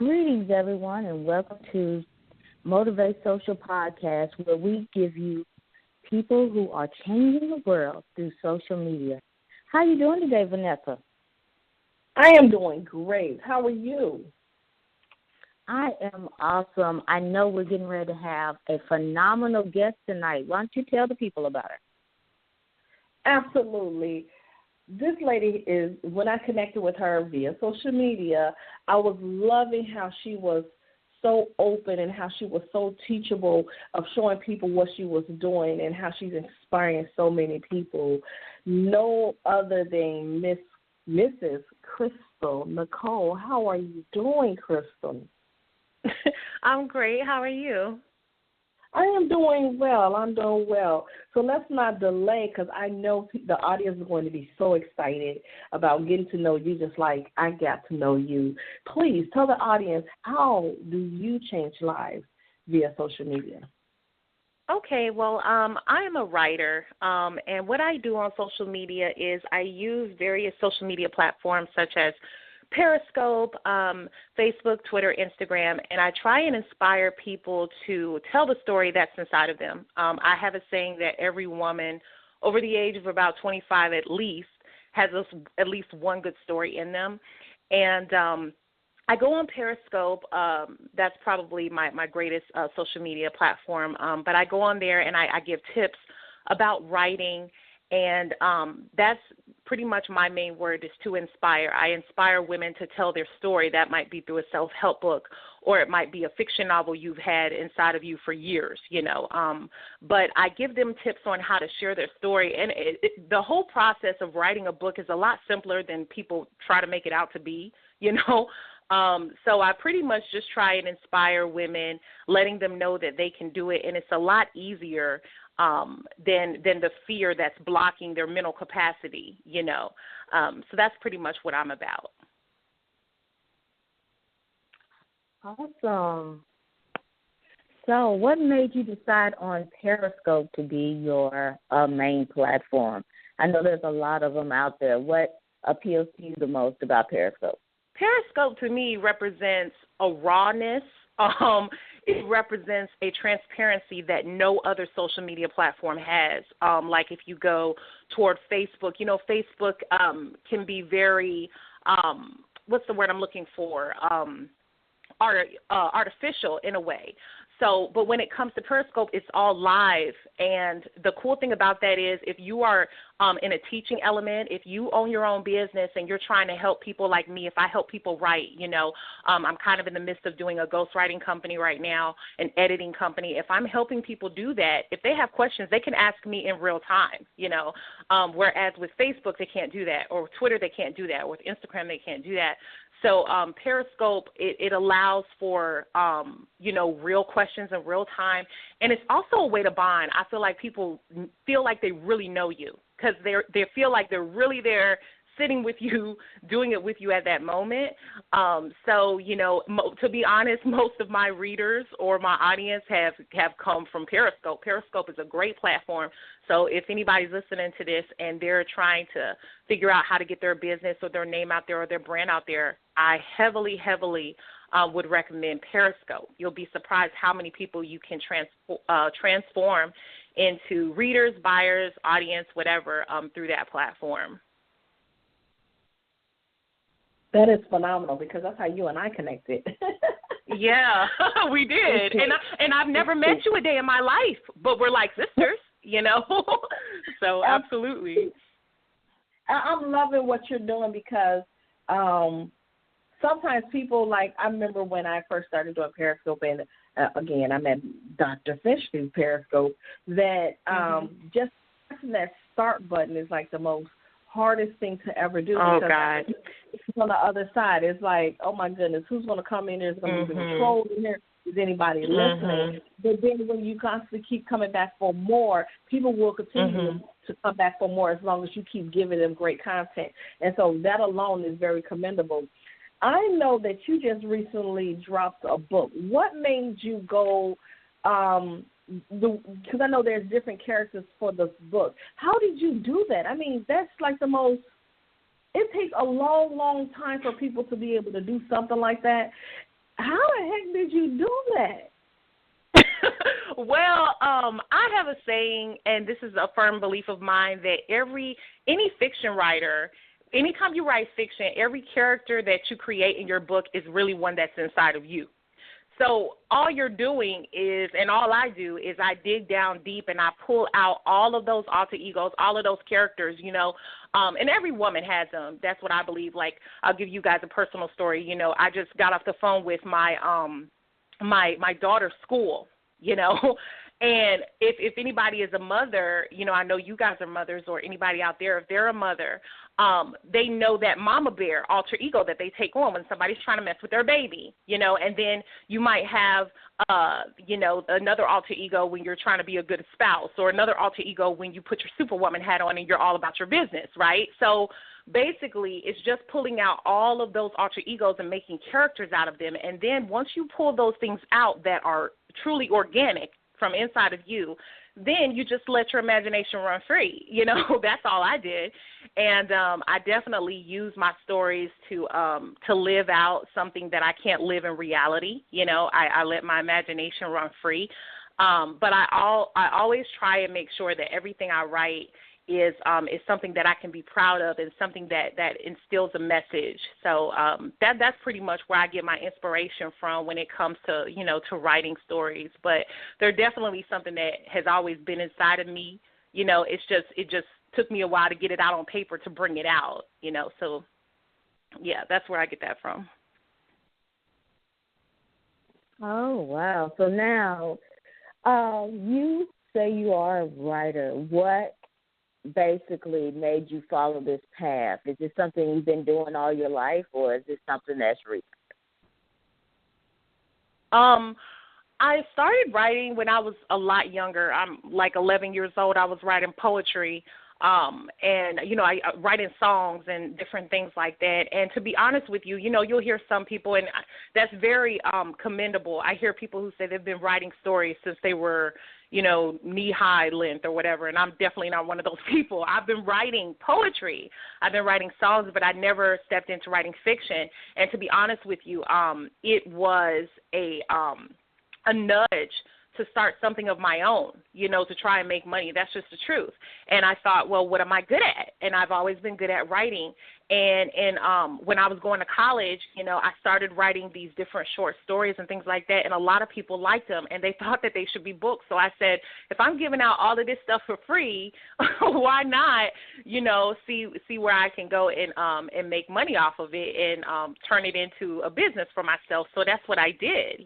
Greetings, everyone, and welcome to Motivate Social Podcast, where we give you people who are changing the world through social media. How are you doing today, Vanessa? I am doing great. How are you? I am awesome. I know we're getting ready to have a phenomenal guest tonight. Why don't you tell the people about her? Absolutely. This lady is, when I connected with her via social media, I was loving how she was so open and how she was so teachable of showing people what she was doing and how she's inspiring so many people. No other than Mrs. Crystal. Nicole, how are you doing, Crystal? I'm great. How are you? I am doing well. So let's not delay because I know the audience is going to be so excited about getting to know you just like I got to know you. Please tell the audience, how do you change lives via social media? Okay, well, I am a writer, and what I do on social media is I use various social media platforms such as Periscope, Facebook, Twitter, Instagram, and I try and inspire people to tell the story that's inside of them. I have a saying that every woman over the age of about 25 at least has at least one good story in them. And I go on Periscope. That's probably my greatest social media platform. But I go on there and I give tips about writing. And that's pretty much my main word is to inspire. I inspire women to tell their story. That might be through a self-help book, or it might be a fiction novel you've had inside of you for years, But I give them tips on how to share their story. And the whole process of writing a book is a lot simpler than people try to make it out to be, So I pretty much just try and inspire women, letting them know that they can do it. And it's a lot easier than the fear that's blocking their mental capacity, So that's pretty much what I'm about. Awesome. So what made you decide on Periscope to be your main platform? I know there's a lot of them out there. What appeals to you the most about Periscope? Periscope to me represents a rawness. It represents a transparency that no other social media platform has. Like if you go toward Facebook, Facebook can be very, what's the word I'm looking for? Artificial in a way. So, but when it comes to Periscope, it's all live. And the cool thing about that is if you are in a teaching element, if you own your own business and you're trying to help people like me, if I help people write, I'm kind of in the midst of doing a ghostwriting company right now, an editing company. If I'm helping people do that, if they have questions, they can ask me in real time, whereas with Facebook, they can't do that, or Twitter, they can't do that, or with Instagram, they can't do that. So Periscope, it allows for, real questions in real time. And it's also a way to bond. I feel like people feel like they really know you because they feel like they're really there sitting with you, doing it with you at that moment. To be honest, most of my readers or my audience have come from Periscope. Periscope is a great platform. So if anybody's listening to this and they're trying to figure out how to get their business or their name out there or their brand out there, I heavily would recommend Periscope. You'll be surprised how many people you can transform into readers, buyers, audience, whatever, through that platform. That is phenomenal because that's how you and I connected. Yeah, we did. And I've never met you a day in my life, but we're like sisters, So absolutely. I'm loving what you're doing because sometimes people I remember when I first started doing Periscope, and again, I met Dr. Fish through Periscope, that just pressing that start button is like the most hardest thing to ever do. Oh, God. On the other side, it's like, oh, my goodness, who's going to come in there? Is going to be control in there? Is anybody listening? But then when you constantly keep coming back for more, people will continue to come back for more as long as you keep giving them great content. And so that alone is very commendable. I know that you just recently dropped a book. What made you go because I know there's different characters for the book. How did you do that? I mean, that's like the most, it takes a long, long time for people to be able to do something like that. How the heck did you do that? Well, I have a saying, and this is a firm belief of mine, that any fiction writer, anytime you write fiction, every character that you create in your book is really one that's inside of you. So all you're doing is, and all I do is I dig down deep and I pull out all of those alter egos, all of those characters, and every woman has them. That's what I believe. Like, I'll give you guys a personal story. I just got off the phone with my my daughter's school, and if anybody is a mother, I know you guys are mothers, or anybody out there, if they're a mother, they know that mama bear alter ego that they take on when somebody's trying to mess with their baby, and then you might have, another alter ego when you're trying to be a good spouse, or another alter ego when you put your superwoman hat on and you're all about your business, right? So basically, it's just pulling out all of those alter egos and making characters out of them. And then once you pull those things out that are truly organic from inside of you, then you just let your imagination run free. That's all I did. And I definitely use my stories to live out something that I can't live in reality. I let my imagination run free. But I always try and make sure that everything I write is something that I can be proud of, and something that instills a message. So that's pretty much where I get my inspiration from when it comes to, to writing stories. But they're definitely something that has always been inside of me. It just took me a while to get it out on paper, to bring it out, So, yeah, that's where I get that from. Oh, wow. So now you say you are a writer. What basically made you follow this path? Is this something you've been doing all your life, or is this something that's recent? I started writing when I was a lot younger. I'm like 11 years old. I was writing poetry, and, I writing songs and different things like that. And to be honest with you, you'll hear some people, and that's very commendable. I hear people who say they've been writing stories since they were, knee-high length or whatever, and I'm definitely not one of those people. I've been writing poetry. I've been writing songs, but I never stepped into writing fiction. And to be honest with you, it was a nudge to start something of my own, to try and make money. That's just the truth. And I thought, well, what am I good at? And I've always been good at writing. And when I was going to college, I started writing these different short stories and things like that, and a lot of people liked them, and they thought that they should be books. So I said, if I'm giving out all of this stuff for free, why not, see where I can go and make money off of it, and turn it into a business for myself. So that's what I did,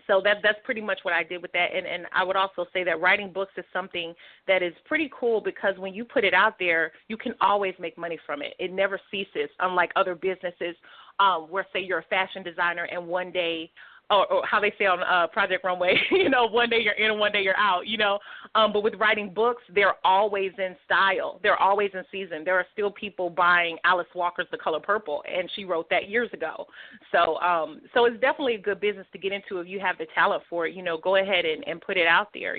So that's pretty much what I did with that. And I would also say that writing books is something that is pretty cool, because when you put it out there, you can always make money from it. It never ceases, unlike other businesses where, say, you're a fashion designer and one day, or how they say on Project Runway, one day you're in and one day you're out, But with writing books, they're always in style. They're always in season. There are still people buying Alice Walker's The Color Purple, and she wrote that years ago. So it's definitely a good business to get into if you have the talent for it. Go ahead and put it out there,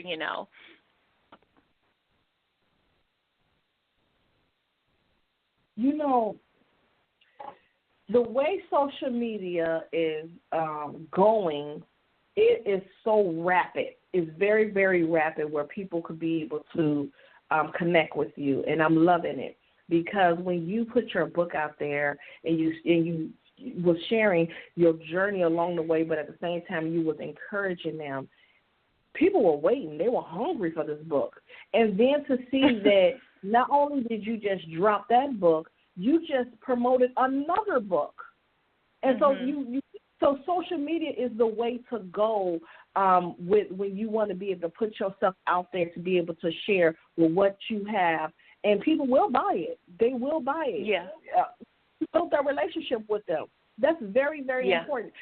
The way social media is going, it is so rapid. It's very, very rapid, where people could be able to connect with you, and I'm loving it, because when you put your book out there and you was sharing your journey along the way, but at the same time you was encouraging them, people were waiting. They were hungry for this book. And then to see that not only did you just drop that book, you just promoted another book. And so social media is the way to go when you want to be able to put yourself out there, to be able to share with what you have, and people will buy it. They will buy it. Yeah. Build that relationship with them. That's very, very important.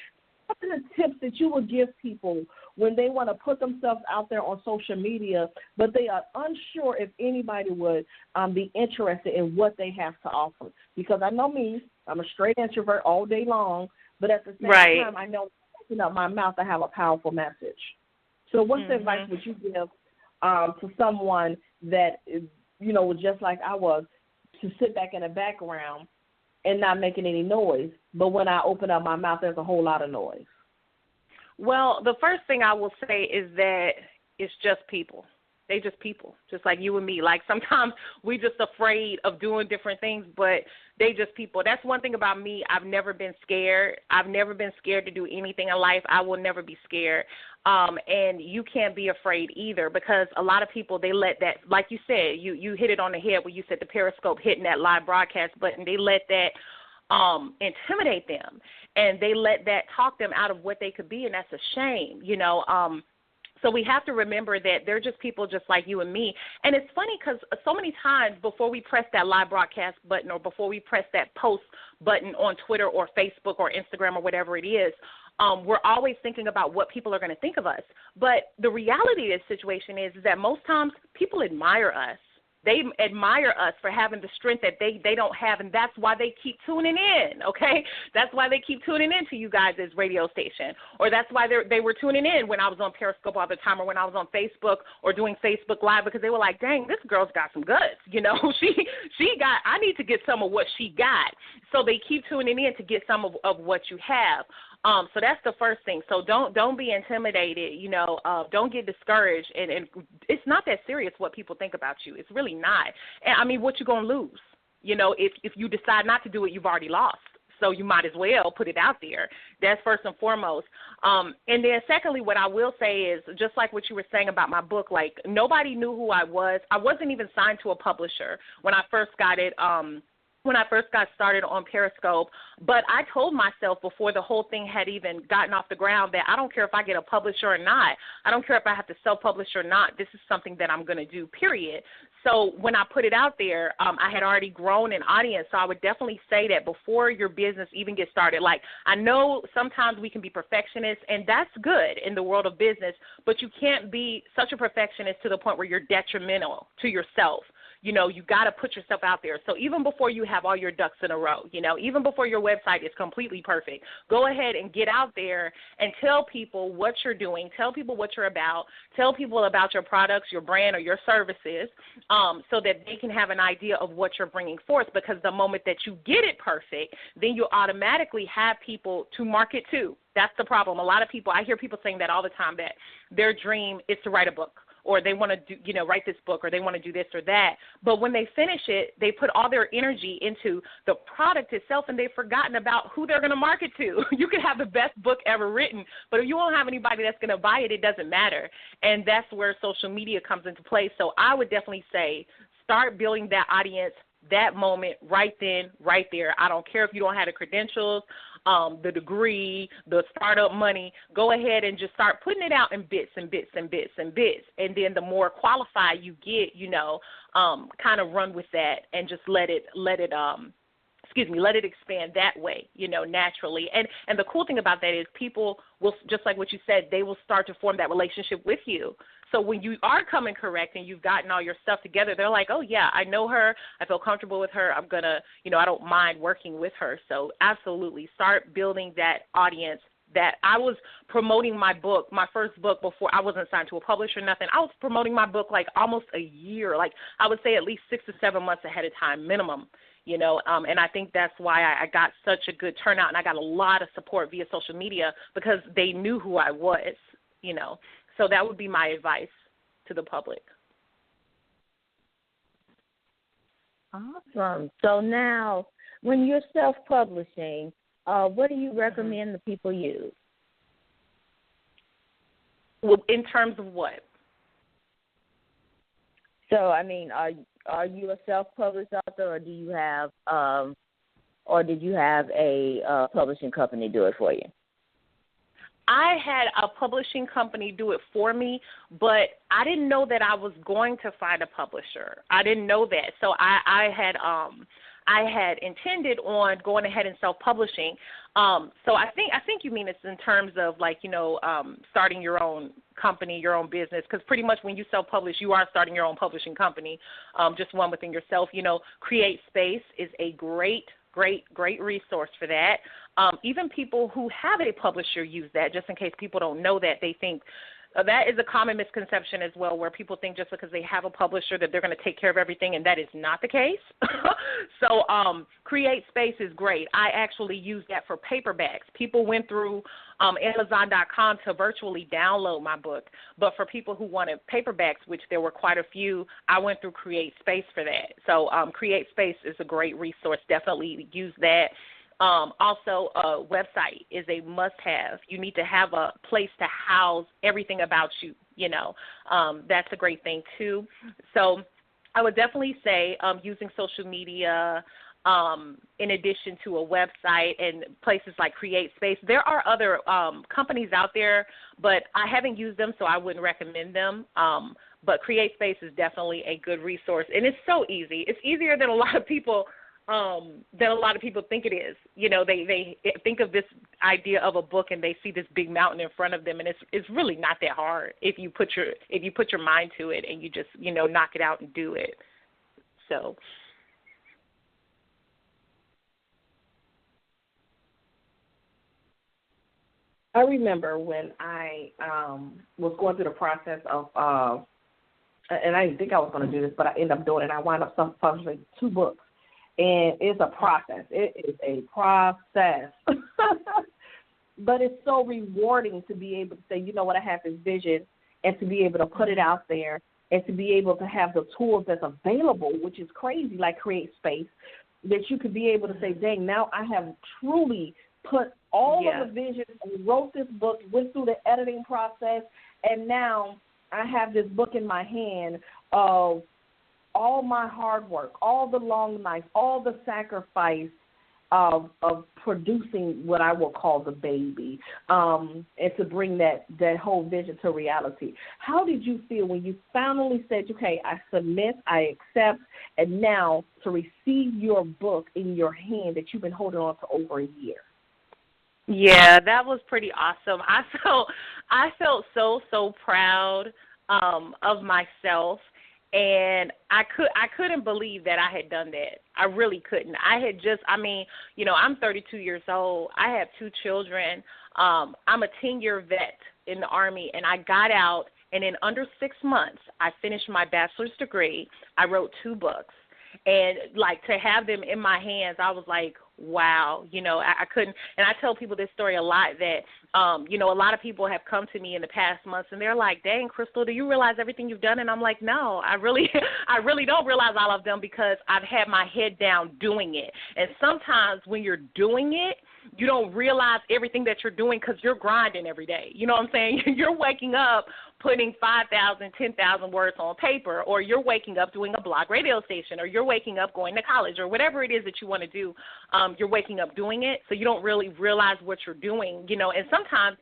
What are the tips that you would give people when they want to put themselves out there on social media, but they are unsure if anybody would be interested in what they have to offer? Because I know me, I'm a straight introvert all day long, but at the same time, I know open up my mouth, I have a powerful message. So what advice would you give to someone that is, was just like I was, to sit back in the background and not making any noise. But when I open up my mouth, there's a whole lot of noise. Well, the first thing I will say is that it's just people. They just people, just like you and me. Like sometimes we just afraid of doing different things, but they just people. That's one thing about me. I've never been scared. I've never been scared to do anything in life. I will never be scared. And you can't be afraid either, because a lot of people, they let that, like you said, you hit it on the head when you said the Periscope hitting that live broadcast button. They let that intimidate them, and they let that talk them out of what they could be, and that's a shame, you know. So we have to remember that they're just people just like you and me. And it's funny because so many times before we press that live broadcast button, or before we press that post button on Twitter or Facebook or Instagram or whatever it is, we're always thinking about what people are going to think of us. But the reality of the situation is that most times people admire us. They admire us for having the strength that they don't have, and that's why they keep tuning in, okay? That's why they keep tuning in to you guys' radio station, or that's why they were tuning in when I was on Periscope all the time, or when I was on Facebook or doing Facebook Live, because they were like, dang, this girl's got some guts, you know? I need to get some of what she got. So they keep tuning in to get some of what you have. So that's the first thing. So don't be intimidated, you know, don't get discouraged. And it's not that serious what people think about you. It's really not. And, I mean, what you going to lose? You know, if you decide not to do it, you've already lost. So you might as well put it out there. That's first and foremost. And then secondly, what I will say is, just like what you were saying about my book, like nobody knew who I was. I wasn't even signed to a publisher when I first got it. When I first got started on Periscope, but I told myself before the whole thing had even gotten off the ground that I don't care if I get a publisher or not. I don't care if I have to self-publish or not. This is something that I'm going to do, period. So when I put it out there, I had already grown an audience, so I would definitely say that before your business even gets started. Like, I know sometimes we can be perfectionists, and that's good in the world of business, but you can't be such a perfectionist to the point where you're detrimental to yourself. You know, you got to put yourself out there. So even before you have all your ducks in a row, you know, even before your website is completely perfect, go ahead and get out there and tell people what you're doing, tell people what you're about, tell people about your products, your brand, or your services, so that they can have an idea of what you're bringing forth, because the moment that you get it perfect, then you automatically have people to market to. That's the problem. A lot of people, I hear people saying that all the time, that their dream is to write a book, or they want to do, you know, write this book, or they want to do this or that. But when they finish it, they put all their energy into the product itself, and they've forgotten about who they're going to market to. You can have the best book ever written, but if you won't have anybody that's going to buy it, it doesn't matter. And that's where social media comes into play. So I would definitely say start building that audience that moment, right then, right there. I don't care if you don't have the credentials, the degree, the startup money. Go ahead and just start putting it out in bits and bits and bits and bits. And then the more qualified you get, you know, kind of run with that and just let it expand that way, you know, naturally. And the cool thing about that is people will, just like what you said, they will start to form that relationship with you. So when you are coming correct and you've gotten all your stuff together, they're like, oh, yeah, I know her. I feel comfortable with her. I'm going to, you know, I don't mind working with her. So absolutely start building that audience. That I was promoting my book, my first book, before I wasn't signed to a publisher or nothing. I was promoting my book like almost a year, like I would say at least 6 to 7 months ahead of time minimum, you know, and I think that's why I got such a good turnout, and I got a lot of support via social media because they knew who I was, you know. So that would be my advice to the public. Awesome. So now when you're self-publishing, what do you recommend the people use? Well, in terms of what? So, I mean, are you a self-published author, or do you have, or did you have a publishing company do it for you? I had a publishing company do it for me, but I didn't know that I was going to find a publisher. I didn't know that. So I had intended on going ahead and self-publishing. So I think you mean it's in terms of, like, you know, starting your own company, your own business, because pretty much when you self-publish, you are starting your own publishing company, just one within yourself. You know, Create Space is a great resource for that. Even people who have a publisher use that, just in case people don't know that. They think That is a common misconception as well, where people think just because they have a publisher that they're going to take care of everything, and that is not the case. So Create Space is great. I actually use that for paperbacks. People went through Amazon.com to virtually download my book, but for people who wanted paperbacks, which there were quite a few, I went through Create Space for that. So Create Space is a great resource. Definitely use that. Also, a website is a must-have. You need to have a place to house everything about you, That's a great thing, too. So I would definitely say using social media in addition to a website and places like Create Space. There are other companies out there, but I haven't used them, so I wouldn't recommend them. But Create Space is definitely a good resource, and it's so easy. It's easier than a lot of people think it is. They think of this idea of a book and they see this big mountain in front of them, and it's really not that hard if you put your mind to it and you just knock it out and do it. So. I remember when I was going through the process of, and I didn't think I was going to do this, but I ended up doing it. I wound up publishing 2 books. And it's a process. It is a process. But it's so rewarding to be able to say, you know what, I have this vision, and to be able to put it out there, and to be able to have the tools that's available, which is crazy, like Create Space, that you could be able to say, dang, now I have truly put all of the vision and wrote this book, went through the editing process, and now I have this book in my hand of all my hard work, all the long nights, all the sacrifice of producing what I will call the baby, and to bring that whole vision to reality. How did you feel when you finally said, okay, I submit, I accept, and now to receive your book in your hand that you've been holding on to over a year? Yeah, that was pretty awesome. I felt so proud of myself. And I couldn't believe that I had done that. I really couldn't. I'm 32 years old. I have 2 children. I'm a 10-year vet in the Army, and I got out, and in under 6 months, I finished my bachelor's degree. I wrote 2 books. And, to have them in my hands, I was like, wow, I couldn't. And I tell people this story a lot that, a lot of people have come to me in the past months and they're like, dang, Crystal, do you realize everything you've done? And I'm like, no, I really don't realize all of them because I've had my head down doing it. And sometimes when you're doing it, you don't realize everything that you're doing because you're grinding every day. You know what I'm saying? You're waking up putting 5,000, 10,000 words on paper, or you're waking up doing a blog radio station, or you're waking up going to college, or whatever it is that you want to do, you're waking up doing it, so you don't really realize what you're doing, and sometimes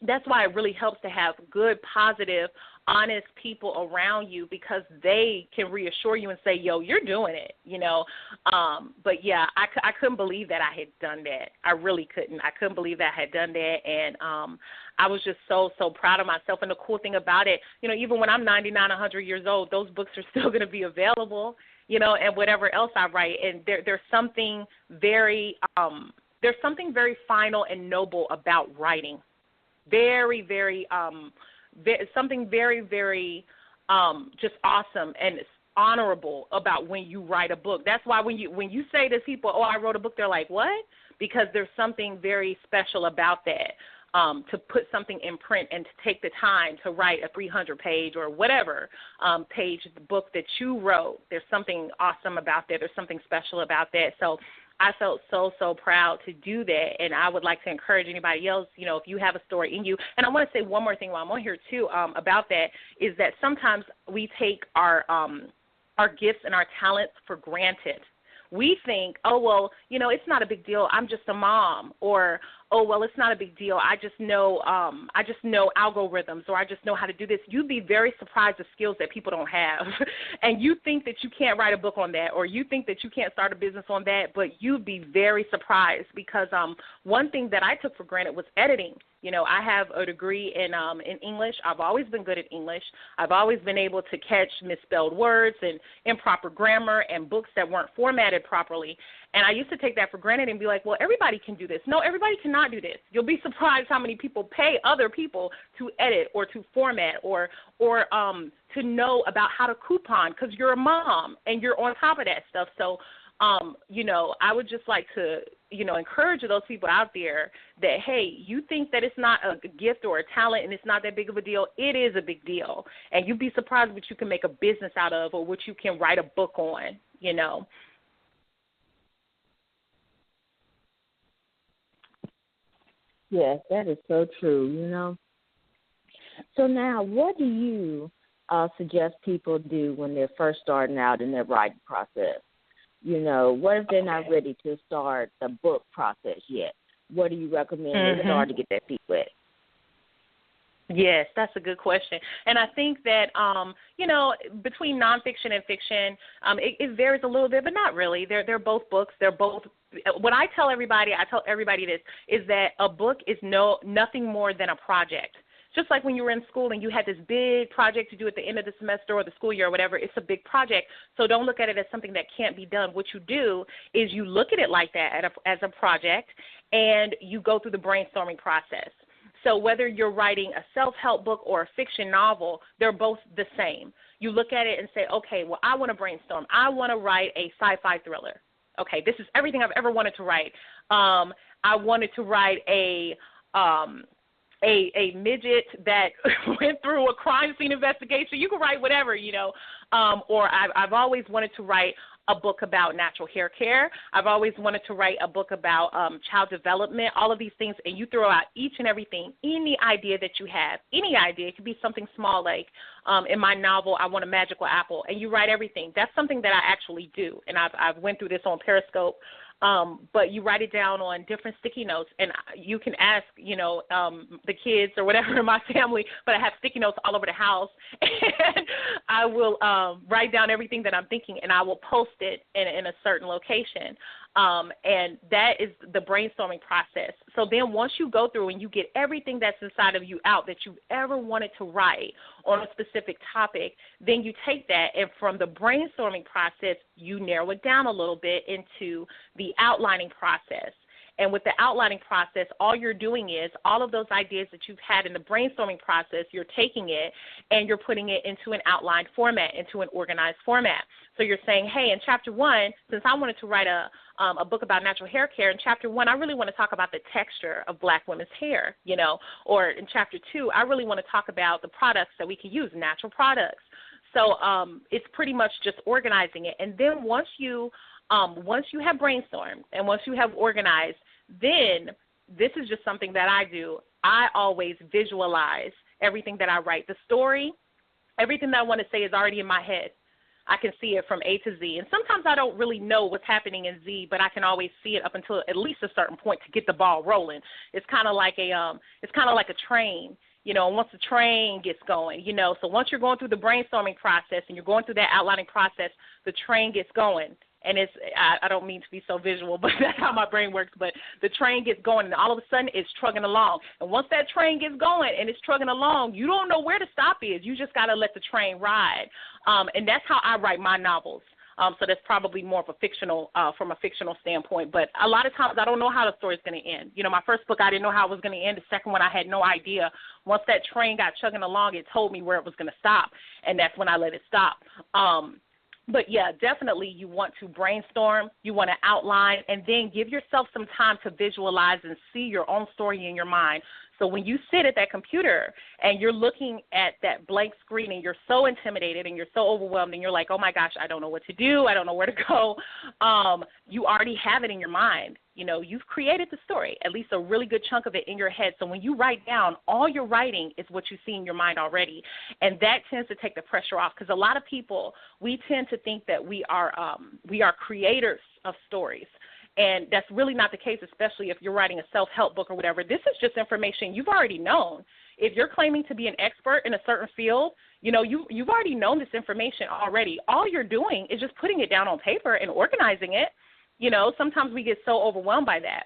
that's why it really helps to have good, positive, honest people around you because they can reassure you and say, yo, you're doing it, But, yeah, I couldn't believe that I had done that. I really couldn't. I couldn't believe that I had done that, and I was just so proud of myself. And the cool thing about it, even when I'm 99, 100 years old, those books are still going to be available, and whatever else I write. And there's something very final and noble about writing. Very, very, something very, very just awesome and honorable about when you write a book. That's why when you say to people, oh, I wrote a book, they're like, what? Because there's something very special about that. To put something in print and to take the time to write a 300-page or whatever page book that you wrote. There's something awesome about that. There's something special about that. So I felt so proud to do that, and I would like to encourage anybody else, if you have a story in you. And I want to say one more thing while I'm on here, too, about that, is that sometimes we take our gifts and our talents for granted. We think, oh, well, it's not a big deal. I'm just a mom. Or, oh, well, it's not a big deal. I just know algorithms, or I just know how to do this. You'd be very surprised at skills that people don't have. And you think that you can't write a book on that, or you think that you can't start a business on that, but you'd be very surprised because one thing that I took for granted was editing. I have a degree in English. I've always been good at English. I've always been able to catch misspelled words and improper grammar and books that weren't formatted properly. And I used to take that for granted and be like, well, everybody can do this. No, everybody cannot do this. You'll be surprised how many people pay other people to edit or to format or to know about how to coupon because you're a mom and you're on top of that stuff. So, I would just like to, encourage those people out there that, hey, you think that it's not a gift or a talent and it's not that big of a deal. It is a big deal. And you'd be surprised what you can make a business out of or what you can write a book on, Yes, that is so true, So now, what do you suggest people do when they're first starting out in their writing process? What if they're not ready to start the book process yet? What do you recommend they start to get their feet wet? Yes, that's a good question. And I think that, between nonfiction and fiction, it varies a little bit, but not really. They're both books. They're both – what I tell everybody this, is that a book is nothing more than a project. Just like when you were in school and you had this big project to do at the end of the semester or the school year or whatever, it's a big project. So don't look at it as something that can't be done. What you do is you look at it like that as a project, and you go through the brainstorming process. So whether you're writing a self-help book or a fiction novel, they're both the same. You look at it and say, okay, well, I want to brainstorm. I want to write a sci-fi thriller. Okay, this is everything I've ever wanted to write. I wanted to write a midget that went through a crime scene investigation. You can write whatever, or I've always wanted to write a book about natural hair care. I've always wanted to write a book about child development, all of these things, and you throw out each and everything, any idea that you have, any idea. It could be something small like in my novel, I Want a Magical Apple, and you write everything. That's something that I actually do, and I've went through this on Periscope. But you write it down on different sticky notes, and you can ask, the kids or whatever in my family, but I have sticky notes all over the house, and I will write down everything that I'm thinking, and I will post it in a certain location. And that is the brainstorming process. So then once you go through and you get everything that's inside of you out that you ever wanted to write on a specific topic, then you take that, and from the brainstorming process, you narrow it down a little bit into the outlining process. And with the outlining process, all you're doing is all of those ideas that you've had in the brainstorming process, you're taking it and you're putting it into an outlined format, into an organized format. So you're saying, hey, in Chapter 1, since I wanted to write a book about natural hair care, in Chapter 1, I really want to talk about the texture of black women's hair, or in Chapter 2, I really want to talk about the products that we can use, natural products. So it's pretty much just organizing it. And then once you have brainstormed and once you have organized, then this is just something that I do. I always visualize everything that I write. The story, everything that I want to say is already in my head. I can see it from A to Z. And sometimes I don't really know what's happening in Z, but I can always see it up until at least a certain point to get the ball rolling. It's kind of like a train. Once the train gets going, so once you're going through the brainstorming process and you're going through that outlining process, the train gets going. And I don't mean to be so visual, but that's how my brain works. But the train gets going, and all of a sudden it's trucking along. And once that train gets going and it's trucking along, you don't know where the stop is. You just got to let the train ride. And that's how I write my novels. So that's probably more of a fictional, from a fictional standpoint. But a lot of times I don't know how the story's going to end. My first book, I didn't know how it was going to end. The second one, I had no idea. Once that train got chugging along, it told me where it was going to stop, and that's when I let it stop. But, yeah, definitely you want to brainstorm, you want to outline, and then give yourself some time to visualize and see your own story in your mind. So when you sit at that computer and you're looking at that blank screen and you're so intimidated and you're so overwhelmed and you're like, oh, my gosh, I don't know what to do, I don't know where to go, you already have it in your mind. You've created the story, at least a really good chunk of it in your head. So when you write down, all you're writing is what you see in your mind already. And that tends to take the pressure off, because a lot of people, we tend to think that we are creators of stories. And that's really not the case, especially if you're writing a self-help book or whatever. This is just information you've already known. If you're claiming to be an expert in a certain field, you've already known this information already. All you're doing is just putting it down on paper and organizing it. Sometimes we get so overwhelmed by that,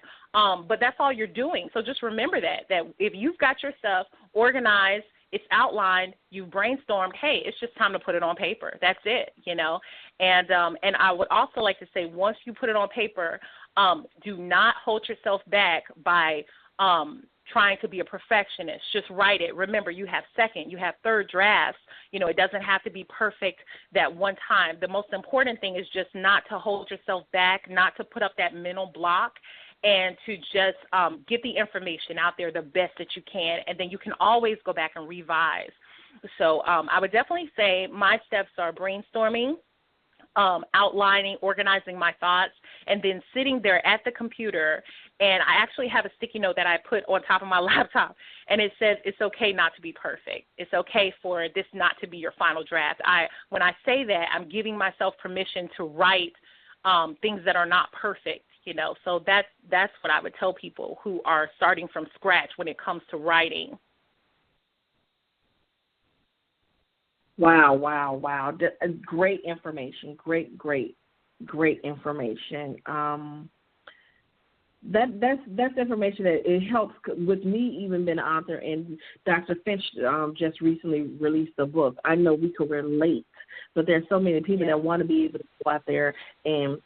but that's all you're doing. So just remember that if you've got your stuff organized, it's outlined, you've brainstormed, hey, it's just time to put it on paper. That's it, And I would also like to say, once you put it on paper, do not hold yourself back by trying to be a perfectionist. Just write it. Remember, you have second, you have third drafts. It doesn't have to be perfect that one time. The most important thing is just not to hold yourself back, not to put up that mental block, and to just get the information out there the best that you can, and then you can always go back and revise. So I would definitely say my steps are brainstorming, outlining, organizing my thoughts, and then sitting there at the computer. And I actually have a sticky note that I put on top of my laptop, and it says it's okay not to be perfect. It's okay for this not to be your final draft. When I say that, I'm giving myself permission to write things that are not perfect, So that's what I would tell people who are starting from scratch when it comes to writing. Wow. Great information. Great information. That's information that it helps with me even being an author, and Dr. Finch just recently released a book. I know we could relate, but there's so many people that want to be able to go out there and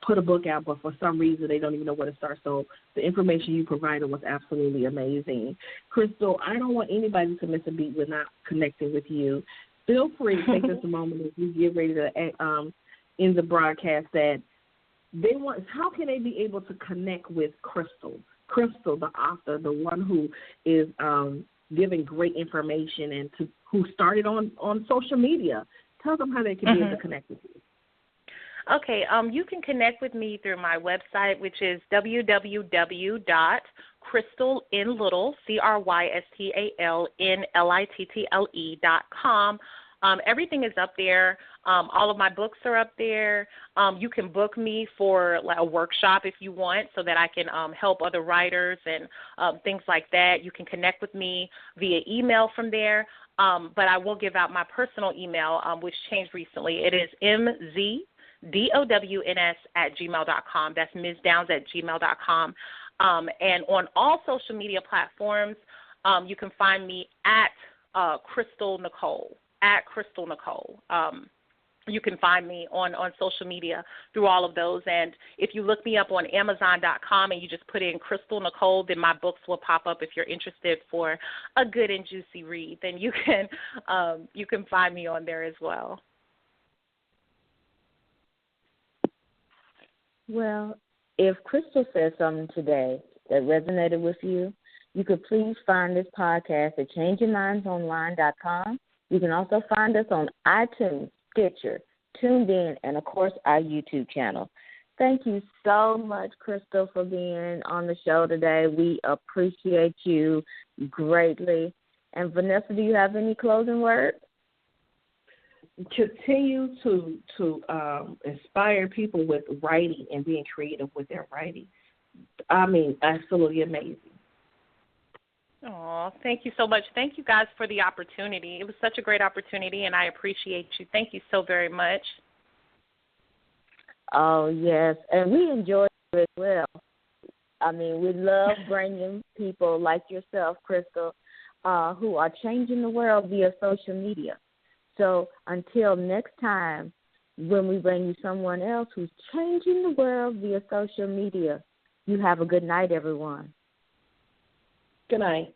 put a book out, but for some reason they don't even know where to start. So the information you provided was absolutely amazing. Crystal, I don't want anybody to miss a beat with not connecting with you. Feel free to take this a moment as we get ready to end the broadcast that how can they be able to connect with Crystal? Crystal, the author, the one who is giving great information and who started on social media. Tell them how they can be able to connect with you. Okay, you can connect with me through my website, which is www.crystalinlittle, CRYSTALNLITTLE.com. Everything is up there. All of my books are up there. You can book me for a workshop if you want, so that I can help other writers and things like that. You can connect with me via email from there. But I will give out my personal email, which changed recently. It is mzdowns@gmail.com. That's mzdowns@gmail.com. And on all social media platforms, you can find me at Crystal Nicole. At Crystal Nicole. You can find me on social media through all of those. And if you look me up on Amazon.com and you just put in Crystal Nicole, then my books will pop up. If you're interested for a good and juicy read, then you can find me on there as well. Well, if Crystal said something today that resonated with you, you could please find this podcast at changeyourmindsonline.com. You can also find us on iTunes, Stitcher, TuneIn, and, of course, our YouTube channel. Thank you so much, Crystal, for being on the show today. We appreciate you greatly. And, Vanessa, do you have any closing words? Continue to inspire people with writing and being creative with their writing. I mean, absolutely amazing. Oh, thank you so much. Thank you guys for the opportunity. It was such a great opportunity, and I appreciate you. Thank you so very much. Oh, yes, and we enjoyed it as well. I mean, we love bringing people like yourself, Crystal, who are changing the world via social media. So until next time, when we bring you someone else who's changing the world via social media, you have a good night, everyone. Good night.